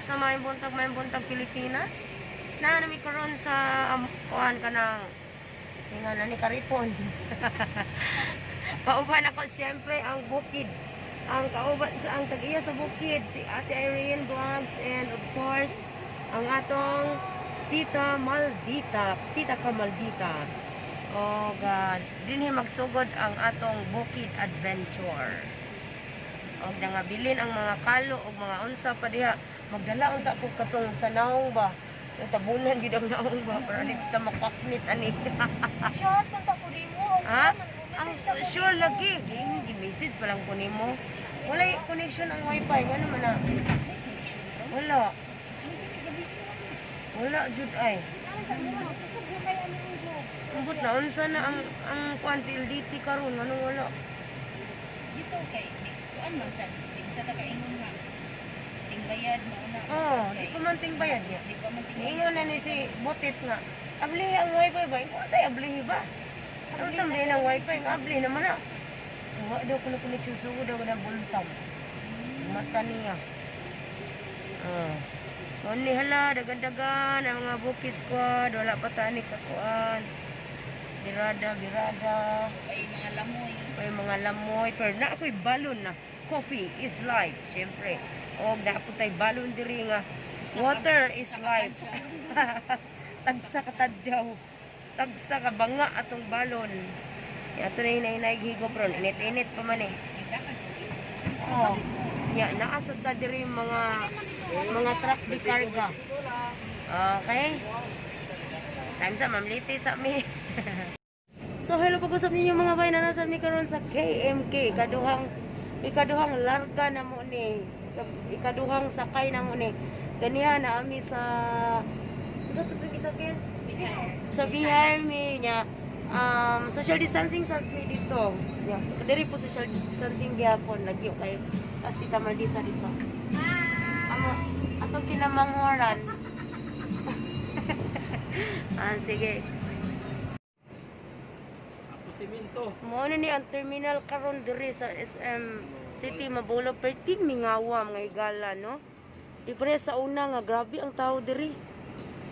sa may buntag Pilipinas. Na nami karon sa kuan ka ng nga ni karipon. Kauban ako siyempre ang bukid. Ang kauban sa ang tag-iya sa bukid si Ate Irene Vlogs, and of course ang atong Tita Kamaldita. Oh God, dinhi magsugod ang atong bukid adventure. Og nga bilin ang mga kalo og mga unsa pa diha. Magdala unta ko katong sa naong ba. Tabunan gid ang naong ba para di kita makaknit ani. Chat punta ko nimo. Ha? Ang sure lagi, gi-message pa lang ko nimo. Wala connection ang wifi, ngano man na? Wala. Wala jud ay. Ambot na unsa na ang PLDT karon, ngano wala? Dito kay kuan man sa ta kaingon nga. Bayad mo na. Oh, di pa man ting bayad niya. Di pa man ting. Ingon na ni si Butit nga. Abli ang wifi ba? Iko say abli ba? Ano sa may ng wifi nga abli naman na. Wa daw ko na connection sugod daw na bultam. Mata niya. Only hala dagan-dagan ang mga bukid squad, wala pa tani kakuan. Birada. Ay mga lamoy. Pero na ako'y balon na. Coffee is life, syempre. O dapat tay balon diri nga. Water is life. Tagsa ka tadyaw. Tagsa ka banga atong balon. Yato na inay higop ron. Init-init pa man eh. Oh. Ya, naasad ka diri mga truck di karga. Okay. Time sa mamliti sa mi. So hello, pag-usap ninyo mga bay na nasa ni karon sa KMK. Ikaduhang larga na mo ni. Ikaduhang sakay na mo ni. Ganiha na ami sa sa Bihar mi niya. Social distancing sa dito. Yeah. Diri po social distancing gyapon lagi kay Tita Maldita dito. Atong kinamangoran. Sige. Mo na ni ang terminal karon diri sa SM City Mabulo, perting mingawam nga igala, no? Ipre sa una nga grabe ang tao diri.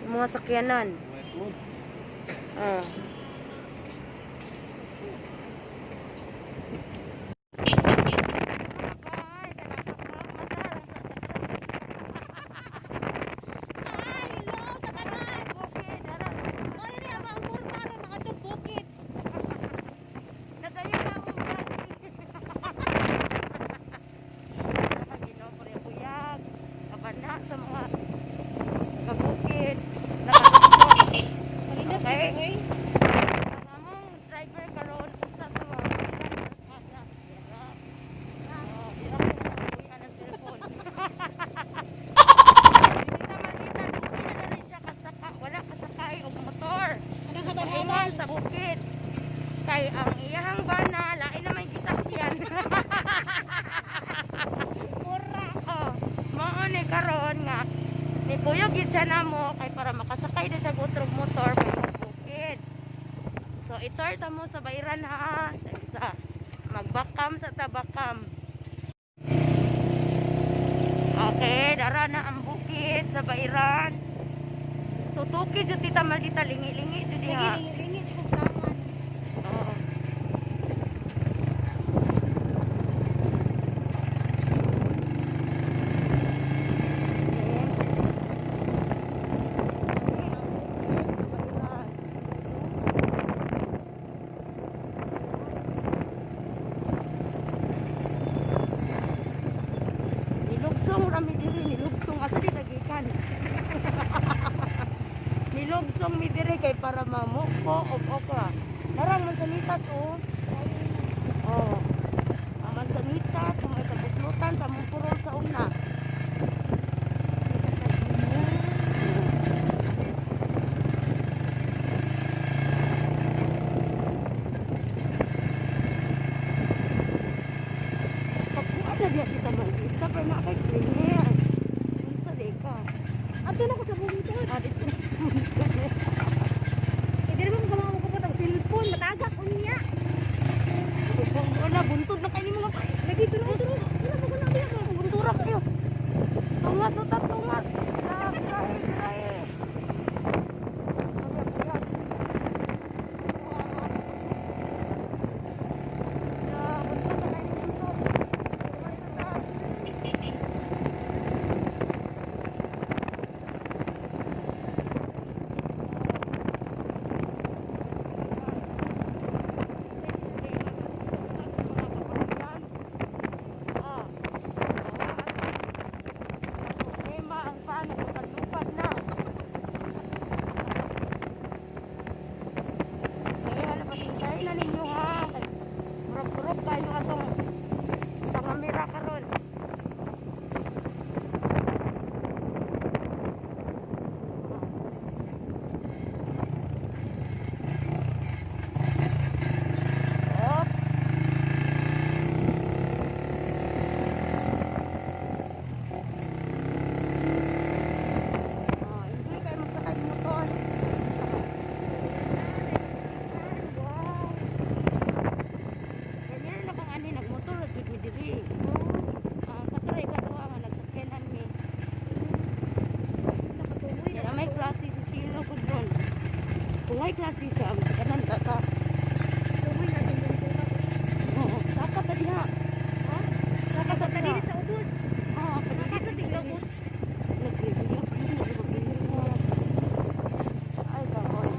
Yung mga sakyanan. Sa mga kabukid. Okay. Among driver karon usa sa mga kasa. Kuya ng cellphone. Siya kasaka, wala kasakay og motor. Ingon sa bukid. Kay ang iyang bana lain na may gisakyan. Karon nga nituyog gid siya namo kay para makasakay na siya gutrog motor kay bukid. So itorta mo sa bayran ha. Sa magbakam sa tabakam. Okay, dara na ang bukid sa bayran. Tutuki jud Tita Maldita, lingi-lingi jud diha. Lingi jud taman. Nilugsong mi dire kay para mamuko og okra. Narang mansanitas oh. Mansanitas kung may kabuslutan sa mupurol sa una. Pagkuha na kita Maldita pero na kay cleaner. Isa deka. Ato na ko sa bungito. Dito. Hindi naman gamawa ko po ng cellphone. Matagak ko niya. Wala, buntod na kayo mga pa. Lagi tulong. Wala, buntura kayo. Tungas o tatungas. Walay klase siya. Sa kanan tata. Tumoy natin yung tulak. Oo. Saka ta diha. Ha? Saka ta Tadi diha. sa ubos. Oo. Nakita tigla ubos. Ay, kahoy.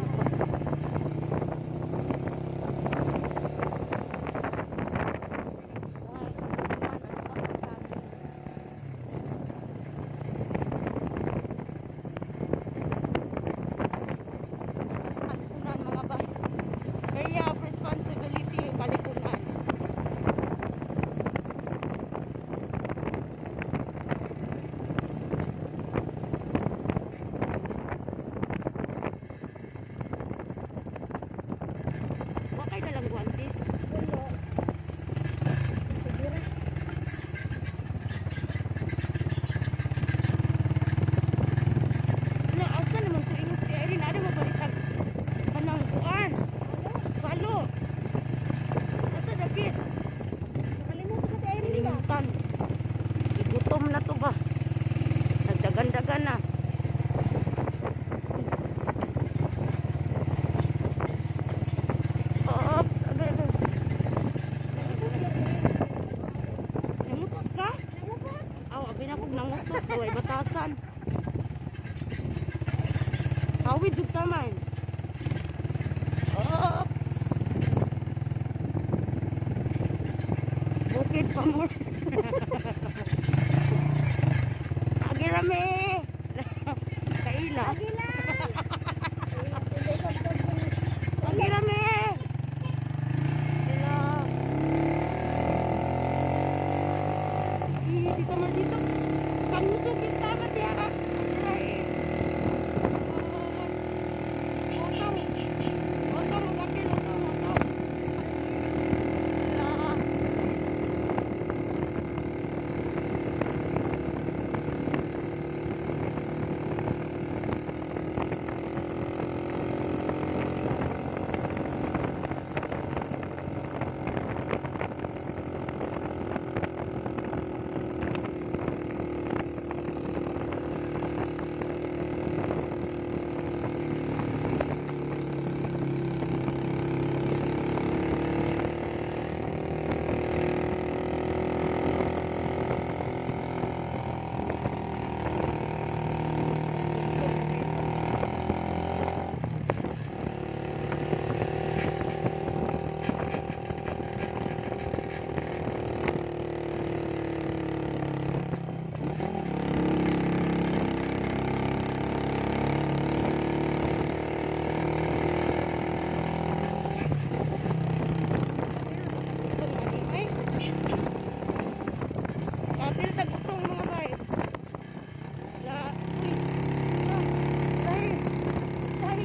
Kalipunan mga bay. Area of responsibility, kalipunan. Wakay dalang guantis. Wala. Siguro. Na asa naman ko ingon si Erin, ada mo balitag kanang kuan. Balo. Asa David? Nakalimutan ko si Irene ba? Limutan. Igutom na to ba? Nagdagan-dagan na. Oops, agad-agad. Nangutot ka? Nangutot? Aw, abi na kog nangutot. Tuway batasan. Hawid jud ta man. Oops. Bukid pa mo. Agi rame. Kaila. Lagi lang. Hindi sa Agi rame. Hello. Dito man dito. Kanuso kita ba diya ka? Otong. Otong magapil otong otong. Hello. Kapil tagutong mga bay. La, uy. Ay. Ay.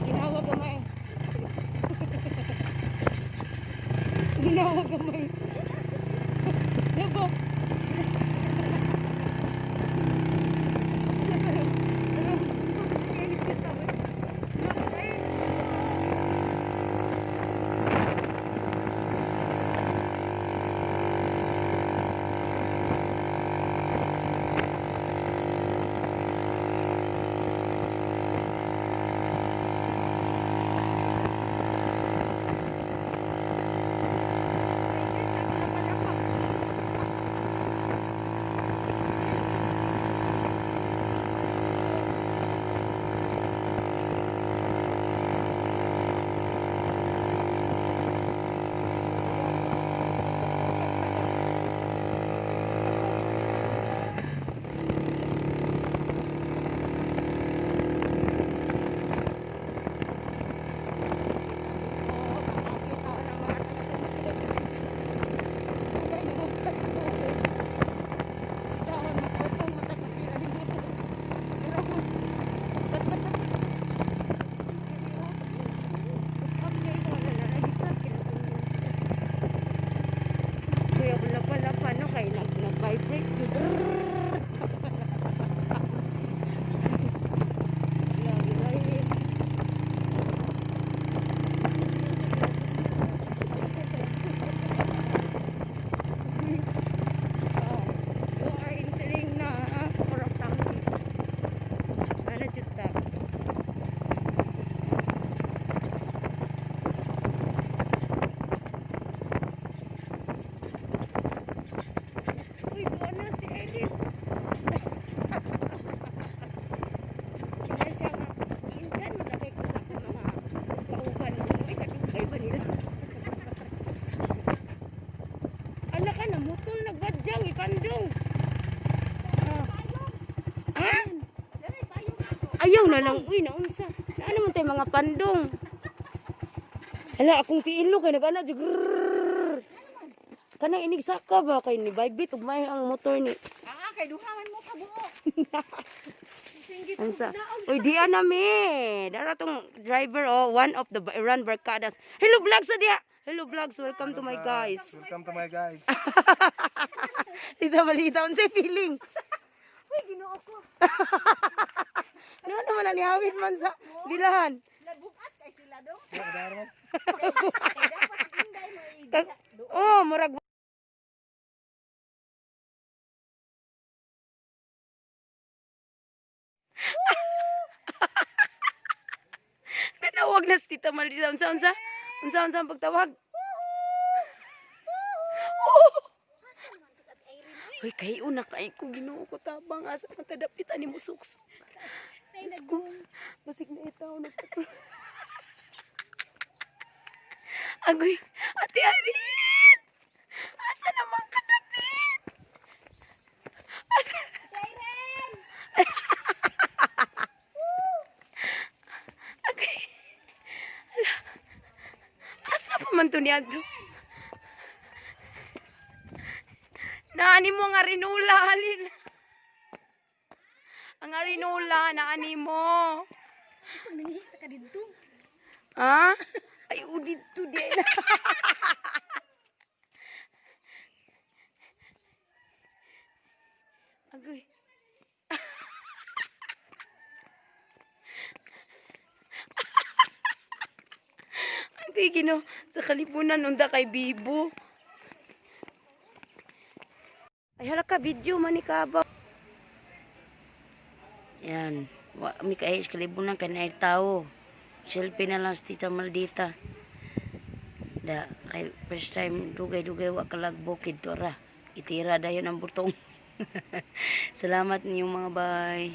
Ginawa gamay. Ginawa gamay. Diba? Ala ka na, mutol nagbadyang, ipandong. Ha? Ayaw na lang, uy, naunsa. Saan naman tayo mga pandong? Hala, akong tiilo kay nag-ana, grrrr. Kanang inig saka ba kay ni vibrate ug may ang motor ni. Kay duhaman mo kabuo. Ansa? Uy, di ana me. Dara tong driver one of the run barkadas. Hello vlogs sa diha. Hello vlogs, welcome to my guys. Welcome to my guys. Dito balita unsay feeling. Uy, ginoo ko. Ano naman ni hawid man sa bilahan. Nagbukat kay sila do. Kaya mo? Kay dapat inday mo Oh, murag Nanawag na si Tita Maldita. Unsa ang pagtawag? Uy, kayo na kay ko ginoo ko tabang asa matadapitan ni mo sukso. Diyos ko, basig na itaw na Agoy, Ate Irene! Asa naman ka dapit? Asa? Agoy. Asa pa man to niya to? Naani mo nga rinula, halin. Ang rinula, naani mo. Nangihita ka dito. Ha? Ay, udit to din. Agoy. Agoy, gino. Sa kalipunan, unda kay Bibo. Ay, halaka, video, manikabaw. Yan. May kaayos kalibunan, kanay tao. Selfie na lang si Tita Maldita. Da, kay first time dugay-dugay wa kalagbukid to ra. Itira dayon ang butong. Salamat niyo mga bay.